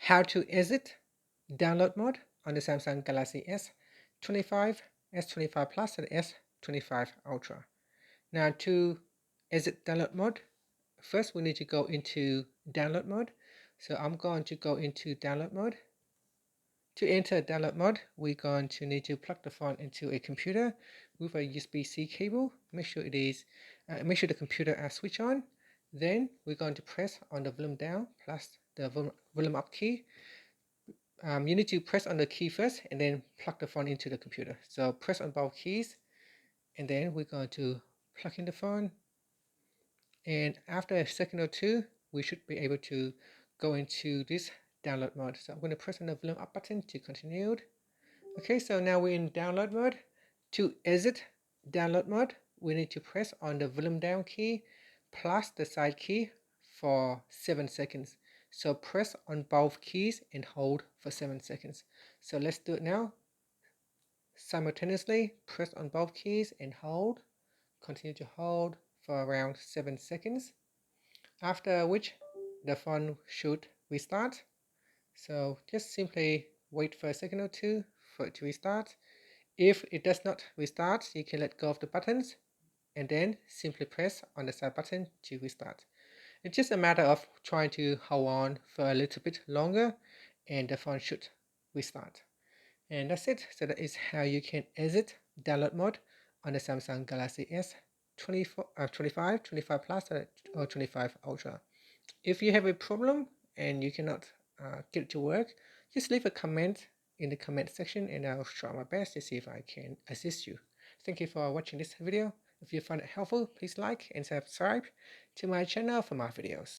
how to exit download mode on the Samsung Galaxy S25, S25 Plus, and S25 Ultra. Now to exit download mode, first we need to go into download mode. So I'm going to go into download mode. To enter download mode, we're going to need to plug the phone into a computer with a USB-C cable. Make sure the computer is switched on. Then we're going to press on the volume down plus the volume up key. You need to press on the key first and then plug the phone into the computer. So press on both keys and then we're going to plug in the phone. And after a second or two, we should be able to go into this download mode. So I'm going to press on the volume up button to continue. Okay, so now we're in download mode. To exit download mode, we need to press on the volume down key plus the side key for 7 seconds. So press on both keys and hold for 7 seconds. So let's do it now. Simultaneously, press on both keys and hold. Continue to hold for around 7 seconds. After which, the phone should restart. So just simply wait for a second or two for it to restart. If it does not restart, you can let go of the buttons and then simply press on the side button to restart. It's just a matter of trying to hold on for a little bit longer and the phone should restart. And that's it. So that is how you can exit download mode on the Samsung Galaxy S25, 25 Plus or 25 Ultra. If you have a problem and you cannot get it to work, just leave a comment in the comment section and I'll try my best to see if I can assist you. Thank you for watching this video. If you find it helpful, please like and subscribe to my channel for more videos.